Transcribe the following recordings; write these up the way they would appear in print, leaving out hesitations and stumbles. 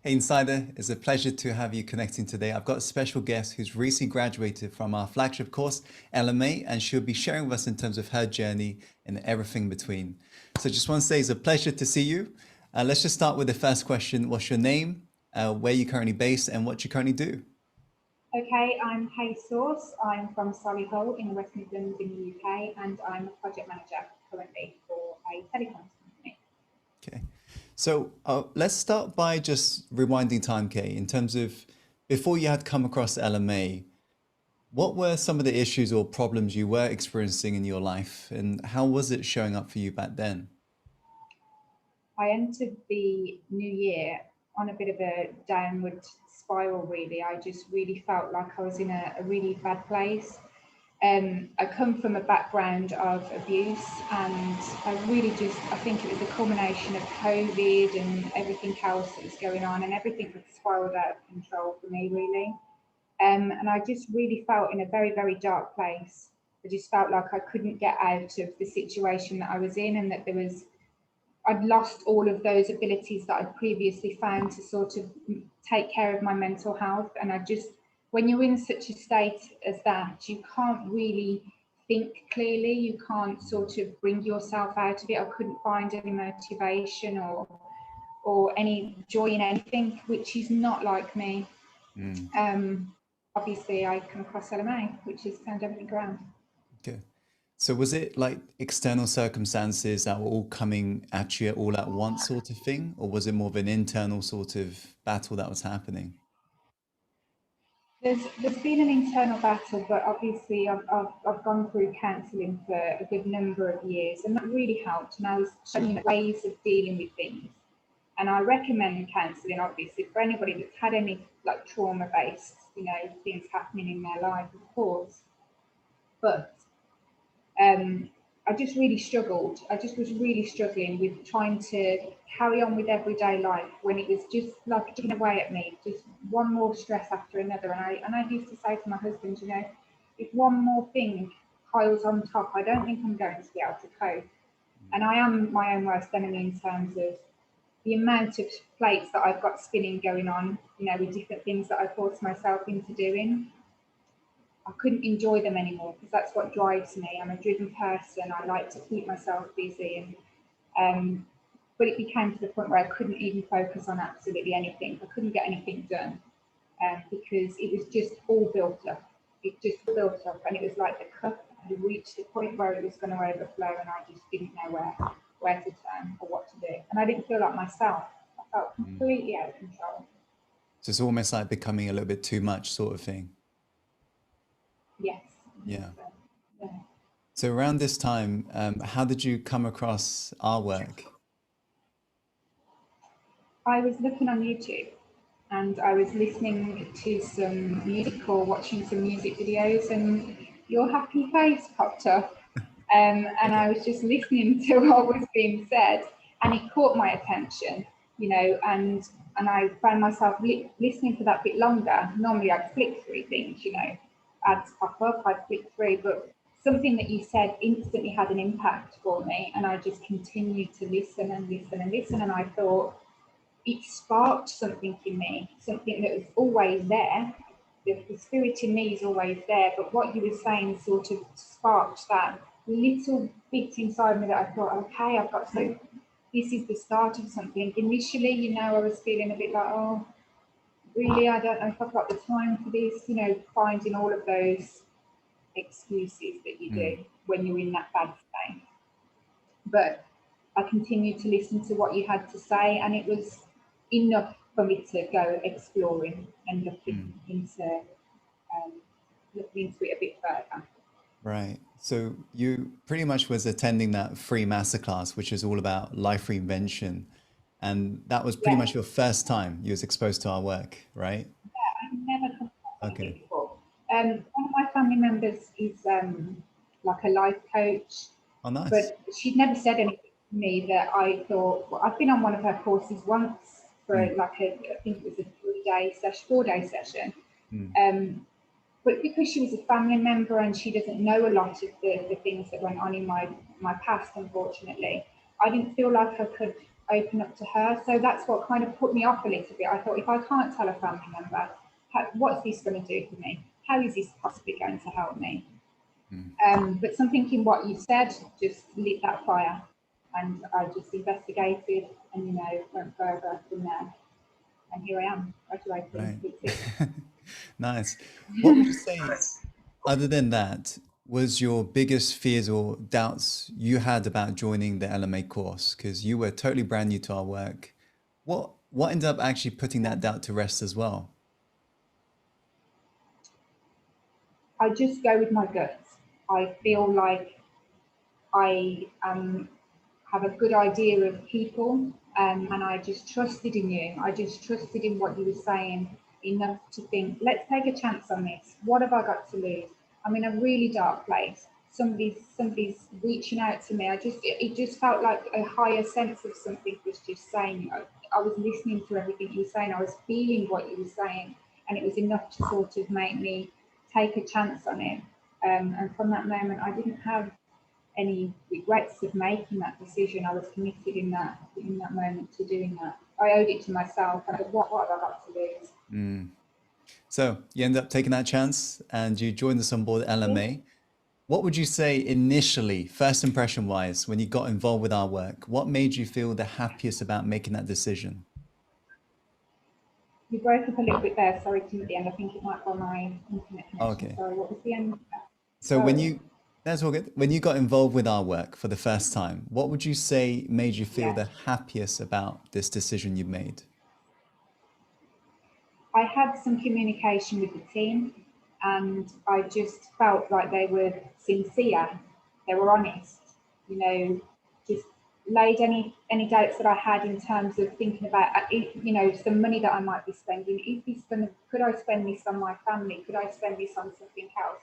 Hey Insider, it's a pleasure to have you connecting today. I've got a special guest who's recently graduated from our flagship course, LMA, and she'll be sharing with us in terms of her journey and everything between. So just want to say it's a pleasure to see you. Let's just start with the first question. What's your name, where you currently based, and what you currently do? Okay, I'm Hay Source. I'm from Solihull in the West Midlands in the UK, and I'm a project manager currently for a telecoms company. Okay. So let's start by just rewinding time, Kay, in terms of before you had come across LMA. What were some of the issues or problems you were experiencing in your life, and how was it showing up for you back then? I entered the new year on a bit of a downward spiral, really. I just really felt like I was in a really bad place. I come from a background of abuse, and I think it was a culmination of COVID and everything else that was going on, and everything was spiraled out of control for me, really. And I just really felt in a very, very dark place. I just felt like I couldn't get out of the situation that I was in, and that I'd lost all of those abilities that I'd previously found to sort of take care of my mental health. And when you're in such a state as that, you can't really think clearly. You can't sort of bring yourself out of it. I couldn't find any motivation or any joy in anything, which is not like me. Mm, Um, Obviously, I come across LMA, which has turned everything around. okay. So was it like external circumstances that were all coming at you all at once sort of thing, or was it more of an internal sort of battle that was happening? There's been an internal battle, but obviously I've gone through counselling for a good number of years, and that really helped. And I was shown ways of dealing with things. And I recommend counselling, obviously, for anybody that's had any like trauma-based, things happening in their life, of course. But um, I just really struggled. I just was really struggling with trying to carry on with everyday life when it was just like chipping away at me, just one more stress after another. And I used to say to my husband, if one more thing piles on top, I don't think I'm going to be able to cope. And I am my own worst enemy in terms of the amount of plates that I've got spinning going on, with different things that I force myself into doing. I couldn't enjoy them anymore because that's what drives me. I'm a driven person. I like to keep myself busy, and but it became to the point where I couldn't even focus on absolutely anything. I couldn't get anything done because it was just all built up. It just built up, and it was like the cup had reached the point where it was going to overflow, and I just didn't know where to turn or what to do. And I didn't feel like myself. I felt Mm. completely out of control. So it's almost like becoming a little bit too much sort of thing. Yes, I think Yeah. so. Yeah. So around this time, how did you come across our work? I was looking on YouTube and I was listening to some music or watching some music videos, and your happy face popped up. And Okay. I was just listening to what was being said, and it caught my attention, and I found myself listening for that bit longer. Normally, I'd flick through things, ads pop up, I'd flick through, but something that you said instantly had an impact for me, and I just continued to listen and listen and listen, and I thought, it sparked something in me, something that was always there. The spirit in me is always there, but what you were saying sort of sparked that little bit inside me that I thought, okay, I've got so this is the start of something. Initially, I was feeling a bit like, oh, really, I don't know if I've got the time for this, finding all of those excuses that you Mm. do when you're in that bad state. But I continued to listen to what you had to say, and it was enough for me to go exploring and Mm. um, looking into it a bit further. Right. So you pretty much was attending that free masterclass, which is all about life reinvention. And that was pretty Yeah, much your first time you was exposed to our work, right? I've never come across anything Okay. before. One of my family members is like a life coach, Oh, nice. but she'd never said anything to me that I thought. Well, I've been on one of her courses once for Mm. like I think it was a 3-day session, 4-day session. Mm. Um, but because she was a family member and she doesn't know a lot of the things that went on in my past, unfortunately, I didn't feel like open up to her. So that's what kind of put me off a little bit. I thought, if I can't tell a family member, what's this going to do for me? How is this possibly going to help me? But something in what you said just lit that fire, and I just investigated and, you know, went further from there. And here I am, graduating. Right. Nice. What would you say, other than that, was your biggest fears or doubts you had about joining the LMA course? Because you were totally brand new to our work. What ended up actually putting that doubt to rest as well? I just go with my gut. I feel like I have a good idea of people, and I just trusted in you. I just trusted in what you were saying enough to think, let's take a chance on this. What have I got to lose? I'm in a really dark place. Somebody's reaching out to me. It just felt like a higher sense of something was just saying. I was listening to everything you were saying. I was feeling what you were saying, and it was enough to sort of make me take a chance on it. And from that moment, I didn't have any regrets of making that decision. I was committed in that moment to doing that. I owed it to myself. I thought, what have I got to lose? So you end up taking that chance and you joined us on board LMA. What would you say initially, first impression wise, when you got involved with our work, what made you feel the happiest about making that decision? You broke up a little bit there. Sorry, to the end. I think it might be my internet connection. Okay. Sorry, what was the end? So Oh, that's all good. When you got involved with our work for the first time, what would you say made you feel yeah. the happiest about this decision you made? I had some communication with the team, and I just felt like they were sincere. They were honest. You know, just laid any doubts that I had in terms of thinking about, you know, some money that I might be spending. Is this going to? Could I spend this on my family? Could I spend this on something else?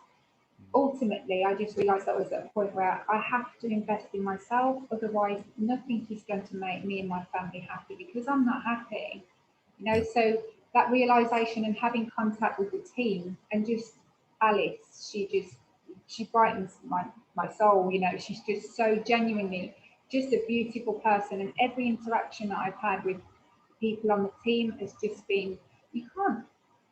Ultimately, I just realised that was at a point where I have to invest in myself. Otherwise, nothing is going to make me and my family happy, because I'm not happy. You know, Yeah. so that realization and having contact with the team, and just Alice, she brightens my soul. You know, she's just so genuinely just a beautiful person, and every interaction that I've had with people on the team has just been, you can't,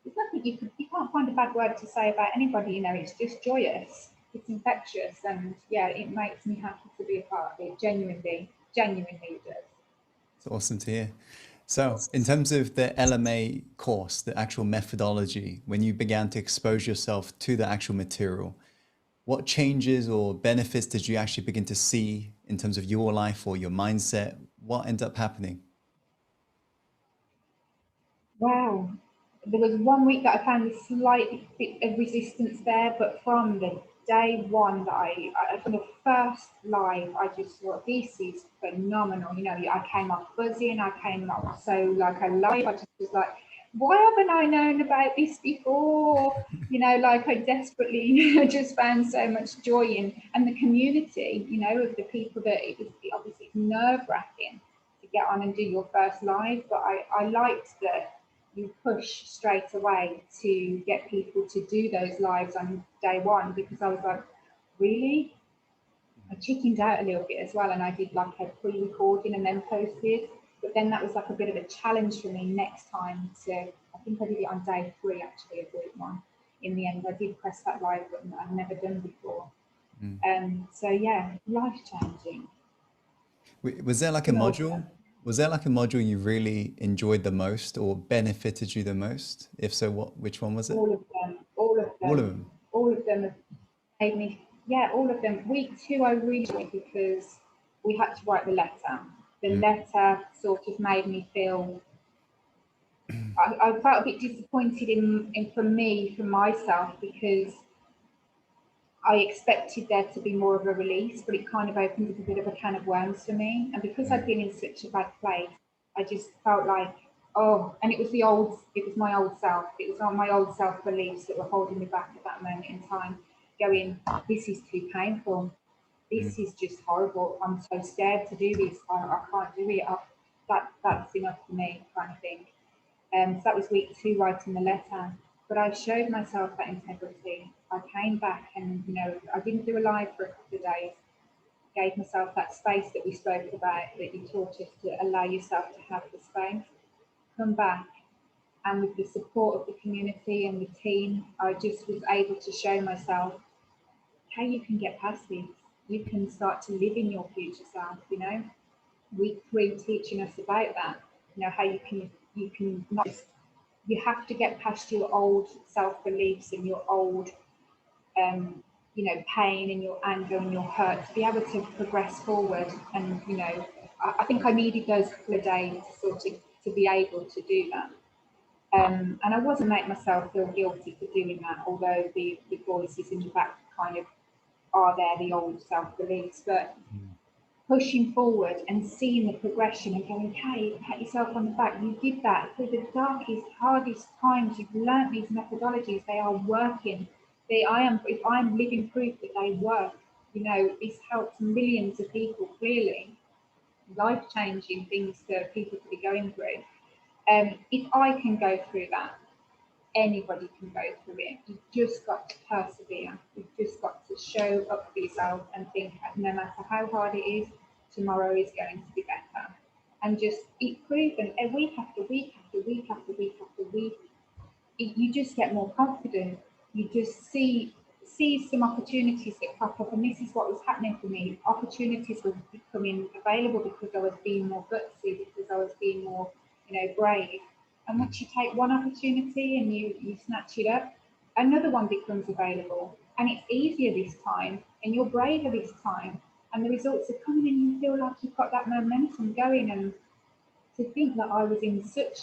there's nothing you can't find a bad word to say about anybody. You know, it's just joyous, it's infectious, and yeah, it makes me happy to be a part of it. Genuinely it does. It's awesome to hear. So, in terms of the LMA course, the actual methodology, when you began to expose yourself to the actual material, what changes or benefits did you actually begin to see in terms of your life or your mindset? What ended up happening? Wow. There was 1 week that I found a slight bit of resistance there, but from the day one that from the first live, I just thought, this is phenomenal. You know, I came off buzzing, I came off so like alive. I just was like, why haven't I known about this before? You know, like I desperately just found so much joy in, and the community, you know, of the people that obviously it's nerve wracking to get on and do your first live, but I liked that you push straight away to get people to do those lives on day one, because I was like, really? I chickened out a little bit as well, and I did like a pre-recording and then posted. But then that was like a bit of a challenge for me next time to, I think I did it on day 3 actually of week 1. In the end, I did press that live button that I'd never done before. So yeah, life changing. Was there like a Been module? awesome. Was there like a module you really enjoyed the most or benefited you the most? If so, which one was it? All of them, all of All of them, them. all of them have made me, yeah, all of them. Week 2, I really enjoyed because we had to write the letter. The letter sort of made me feel, I felt a bit disappointed in for me, for myself, because I expected there to be more of a release, but it kind of opened up a bit of a can of worms for me. And because I'd been in such a bad place, I just felt like, oh, and it was my old self. It was my old self beliefs that were holding me back at that moment in time, going, this is too painful. This is just horrible. I'm so scared to do this. I can't do it. That's enough for me, kind of thing. So that was week 2, writing the letter. But I showed myself that integrity. I came back and, you know, I didn't do a live for a couple of days. gave myself that space that we spoke about, that you taught us to allow yourself to have the space, come back, and with the support of the community and the team, I just was able to show myself how you can get past this. You can start to live in your future self, you know. Week 3 teaching us about that, you know, how you can not just, you have to get past your old self-beliefs and your old you know, pain and your anger and your hurt to be able to progress forward. And you know, I think I needed those couple of days sort of to be able to do that. And I wasn't make myself feel guilty for doing that, although the voices in the back kind of are there, the old self-beliefs, but pushing forward and seeing the progression and going, hey, pat yourself on the back, you did that through the darkest, hardest times, you've learnt these methodologies, they are working. I'm living proof that they work. You know, this helps millions of people, clearly, life-changing things that people could be going through. If I can go through that, anybody can go through it. You've just got to persevere. You've just got to show up for yourself and think, no matter how hard it is, tomorrow is going to be better. And just it's proven week after week after week after week after week, you just get more confident. You just see some opportunities that pop up, and this is what was happening for me. Opportunities were becoming available because I was being more gutsy, because I was being more, you know, brave. And once you take one opportunity and you snatch it up, another one becomes available, and it's easier this time, and you're braver this time, and the results are coming, and you feel like you've got that momentum going. And to think that I was in such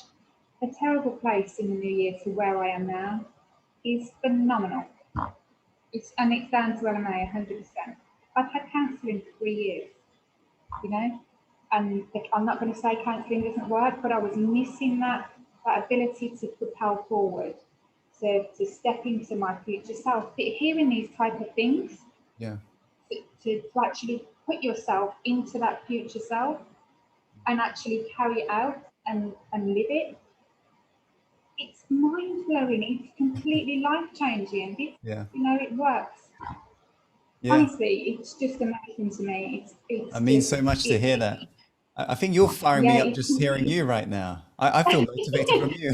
a terrible place in the new year to where I am now is phenomenal. It's down to LMA 100%. I've had counselling for 3 years, you know, and I'm not going to say counselling doesn't work, but I was missing that ability to propel forward, to step into my future self. Hearing these type of things, Yeah. to actually put yourself into that future self and actually carry it out and live it, it's mind-blowing. It's completely life-changing. Yeah. You know, it works. Yeah. Honestly, it's just amazing to me. I It's mean just so much to hear that. I think you're firing me yeah. up just hearing you right now. I feel motivated from you.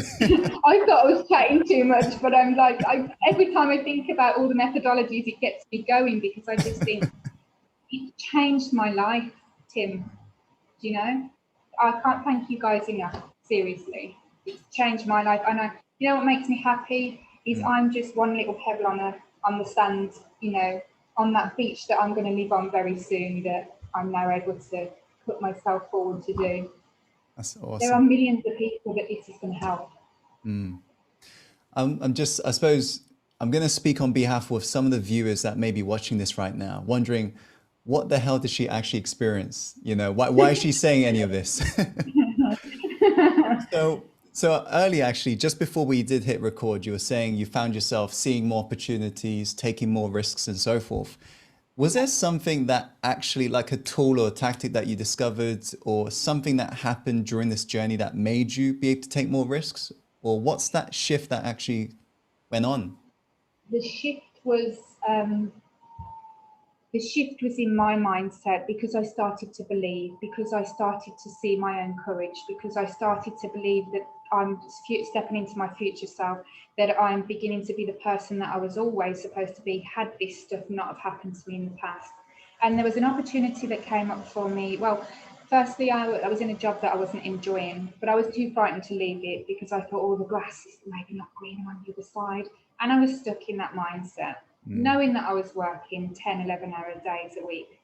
I thought I was chatting too much, but I'm like, every time I think about all the methodologies, it gets me going, because I just think it changed my life, Tim. Do you know? I can't thank you guys enough. Seriously, it's changed my life. And you know what makes me happy is I'm just one little pebble on the sand. You know, on that beach that I'm going to live on very soon. That I'm now able to put myself forward to do. That's There are awesome. millions of people that this is going to help. I'm just, I suppose, I'm going to speak on behalf of some of the viewers that may be watching this right now, wondering what the hell did she actually experience? You know, why is she saying any of this? So earlier, actually, just before we did hit record, you were saying you found yourself seeing more opportunities, taking more risks, and so forth. Was there something that actually, like a tool or a tactic that you discovered, or something that happened during this journey that made you be able to take more risks? Or what's that shift that actually went on? The shift was um, the shift was in my mindset, because I started to believe, because I started to see my own courage, because I started to believe that I'm stepping into my future self, that I'm beginning to be the person that I was always supposed to be, had this stuff not have happened to me in the past. And there was an opportunity that came up for me. Well, firstly, I was in a job that I wasn't enjoying, but I was too frightened to leave it, because I thought, oh, the grass is maybe not greener on the other side. And I was stuck in that mindset, knowing that I was working 10, 11-hour days a week,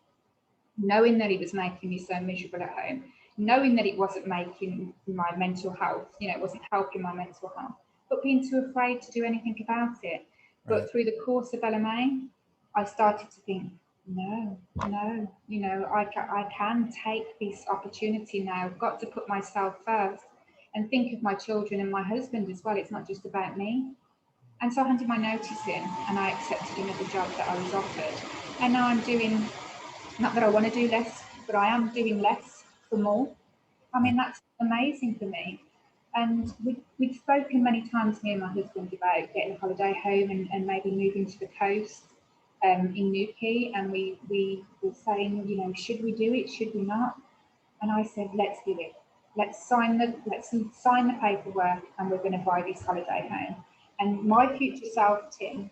knowing that it was making me so miserable at home, knowing that it wasn't making my mental health, you know, it wasn't helping my mental health, but being too afraid to do anything about it. Right. But through the course of LMA, I started to think, no, you know, I can take this opportunity now. I've got to put myself first and think of my children and my husband as well. It's not just about me. And so I handed my notice in and I accepted another job that I was offered. And now I'm doing, not that I want to do less, but I am doing less for more. I mean, that's amazing for me. And we've spoken many times, me and my husband, about getting a holiday home and maybe moving to the coast. in Newquay, and we were saying, you know, should we do it? Should we not? And I said, let's do it. Let's sign the paperwork, and we're going to buy this holiday home. And my future self, Tim,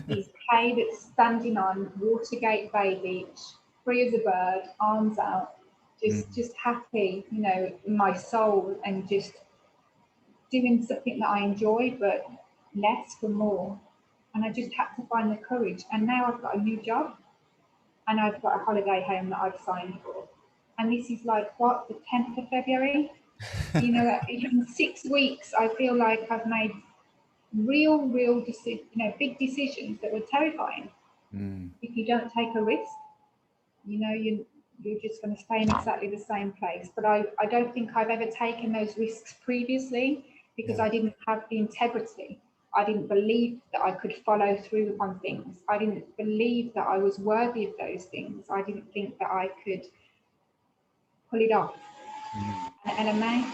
is Kay that's standing on Watergate Bay Beach, free as a bird, arms out, just happy, you know, in my soul, and just doing something that I enjoy, but less for more. And I just had to find the courage. And now I've got a new job, and I've got a holiday home that I've signed for. And this is like, what, the 10th of February? You know, in 6 weeks, I feel like I've made real, big decisions that were terrifying. If you don't take a risk, you know, you're just going to stay in exactly the same place. But I don't think I've ever taken those risks previously, because I didn't have the integrity. I didn't believe that I could follow through on things. I didn't believe that I was worthy of those things. I didn't think that I could pull it off. And LMA.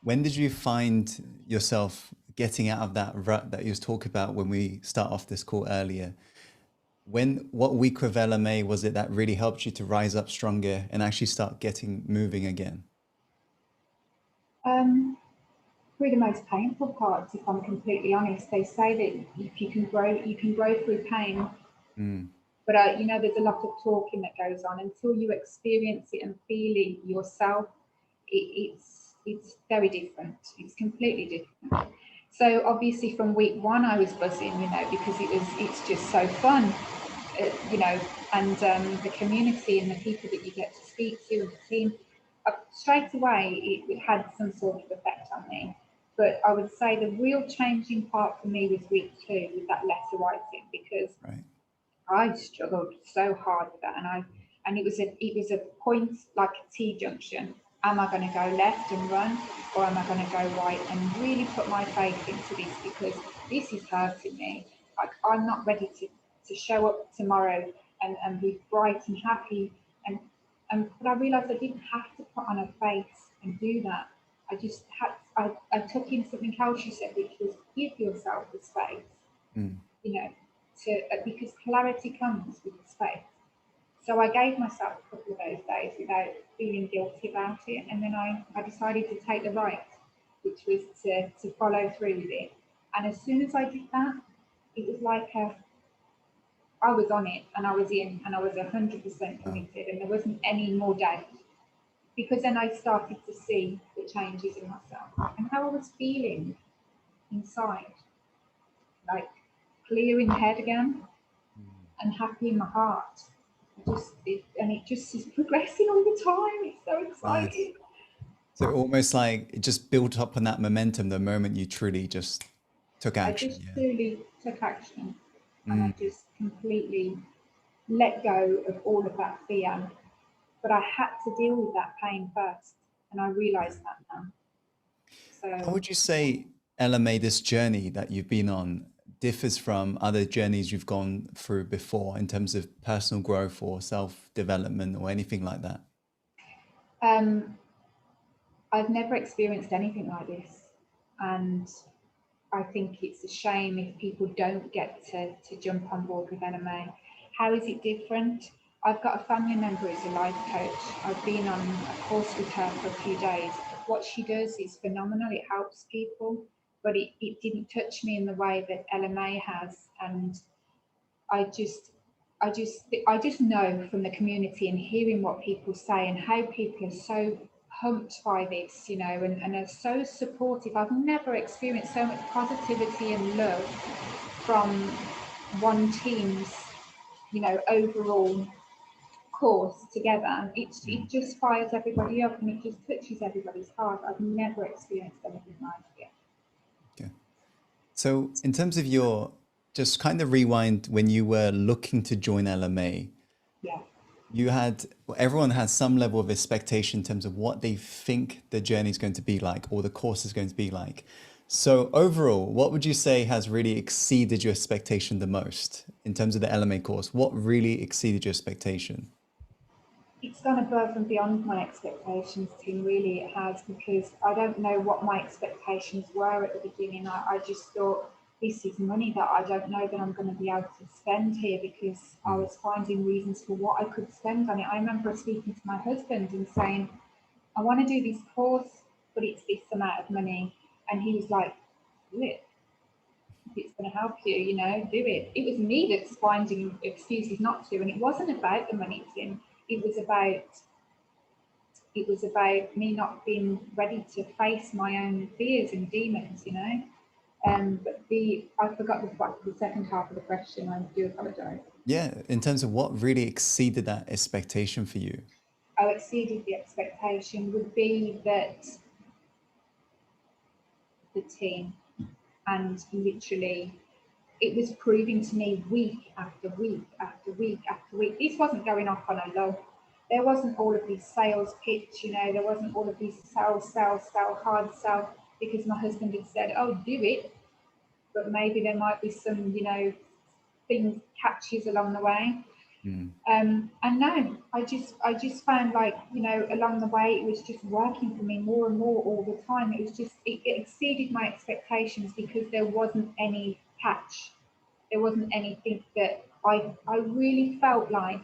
When did you find yourself getting out of that rut that you was talking about when we start off this call earlier? What week of LMA was it that really helped you to rise up stronger and actually start getting moving again? Probably the most painful parts, if I'm completely honest. They say that if you can grow through pain. But you know, there's a lot of talking that goes on until you experience it and feel it yourself. It's very different. It's completely different. So obviously, from week one, I was buzzing, you know, because it's just so fun, you know, and the community and the people that you get to speak to and the team. Straight away, it had some sort of effect on me. But I would say the real changing part for me was week 2 with that letter writing, because I struggled so hard with that, and it was a point like a T junction. Am I going to go left and run, or am I going to go right and really put my faith into this, because this is hurting me. Like, I'm not ready to show up tomorrow and be bright and happy, but I realised I didn't have to put on a face and do that. I just had I took in something else you said, which was give yourself the space. You know, because clarity comes with the space. So I gave myself a couple of those days without feeling guilty about it, and then I decided to take the right, which was to follow through with it. And as soon as I did that, it was like I was on it, and I was in, and I was 100% committed, and there wasn't any more doubt. Because then I started to see the changes in myself and how I was feeling inside, like clear in the head again and happy in my heart. It just is progressing all the time. It's so exciting. Nice. So almost like it just built up on that momentum the moment you truly just took action. I just truly took action, and I just completely let go of all of that fear. But I had to deal with that pain first, and I realised that now. So, how would you say LMA, this journey that you've been on, differs from other journeys you've gone through before in terms of personal growth or self-development or anything like that? I've never experienced anything like this, and I think it's a shame if people don't get to jump on board with LMA. How is it different? I've got a family member who's a life coach. I've been on a course with her for a few days. What she does is phenomenal. It helps people, but it didn't touch me in the way that LMA has. And I just know from the community and hearing what people say and how people are so pumped by this, you know, and are so supportive. I've never experienced so much positivity and love from one team's, you know, overall course together. It just fires everybody up, and it just touches everybody's heart. I've never experienced anything like it. Okay. So in terms of your, just kind of rewind when you were looking to join LMA, Yeah. everyone has some level of expectation in terms of what they think the journey is going to be like or the course is going to be like. So overall, what would you say has really exceeded your expectation the most in terms of the LMA course? What really exceeded your expectation? It's gone above and beyond my expectations, Tim. Really, it has, because I don't know what my expectations were at the beginning. I just thought this is money that I don't know that I'm going to be able to spend here, because I Mm. was finding reasons for what I could spend on it. I remember speaking to my husband and saying, I want to do this course, but it's this amount of money. And he was like, do it. If it's going to help you, do it. It was me that's finding excuses not to. And it wasn't about the money, Tim. It was about me not being ready to face my own fears and demons. But I forgot the second half of the question. I do apologise. Yeah, in terms of what really exceeded that expectation for you. I exceeded the expectation would be that the team, and literally it was proving to me week after week after week after week. This wasn't going off on a low. There wasn't all of these sales pitch, there wasn't all of these sell, hard sell, because my husband had said, oh, do it, but maybe there might be some, things, catches along the way. Mm. And no, I just found, like, along the way, it was just working for me more and more all the time. It was just, it exceeded my expectations, because there wasn't any catch. There wasn't anything that I really felt like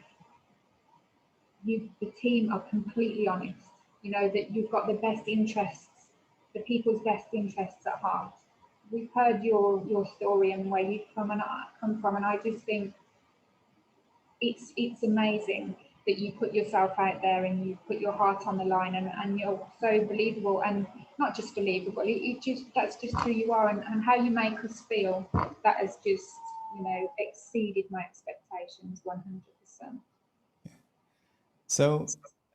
the team are completely honest, that you've got the best interests, the people's best interests at heart. We've heard your story and where you've come from, and I just think it's amazing that you put yourself out there and you put your heart on the line, and you're so believable, and not just believable, it just, that's just who you are, and how you make us feel. That has just, exceeded my expectations 100%. So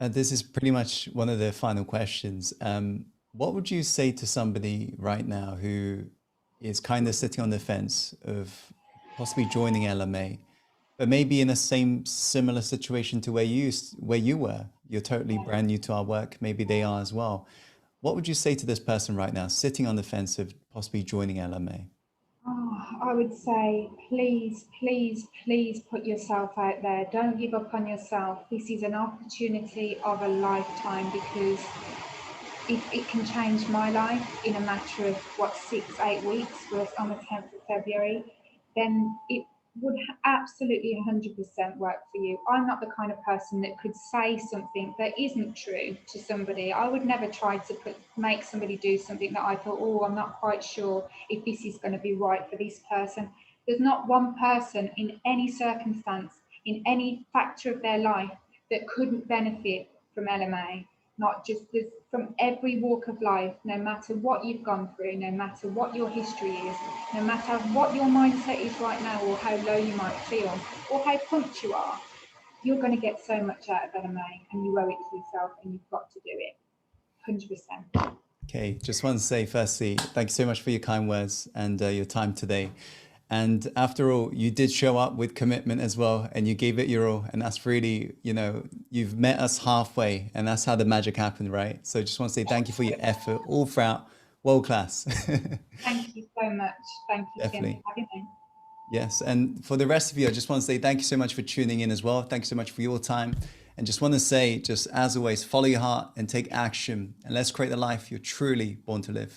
this is pretty much one of the final questions. What would you say to somebody right now who is kind of sitting on the fence of possibly joining LMA, but maybe in a similar situation to where you were? You're totally brand new to our work. Maybe they are as well. What would you say to this person right now, sitting on the fence of possibly joining LMA? Oh, I would say, please, please, please put yourself out there. Don't give up on yourself. This is an opportunity of a lifetime, because it can change my life in a matter of, what, 6, 8 weeks. We're on the 10th of February. Then it would absolutely 100% work for you. I'm not the kind of person that could say something that isn't true to somebody. I would never try to make somebody do something that I thought, oh, I'm not quite sure if this is going to be right for this person. There's not one person in any circumstance, in any factor of their life, that couldn't benefit from LMA. Not just from every walk of life, no matter what you've gone through, no matter what your history is, no matter what your mindset is right now, or how low you might feel, or how pumped you are, you're going to get so much out of LMA, and you owe it to yourself, and you've got to do it. 100%. Okay, just want to say firstly, thank you so much for your kind words and your time today. And after all, you did show up with commitment as well, and you gave it your all. And that's really, you've met us halfway, and that's how the magic happened, right? So just want to say thank you for your effort all throughout. World class. Thank you so much. Thank you, Tim, Definitely. for having me. Yes. And for the rest of you, I just want to say thank you so much for tuning in as well. Thank you so much for your time. And just want to say, just as always, follow your heart and take action. And let's create the life you're truly born to live.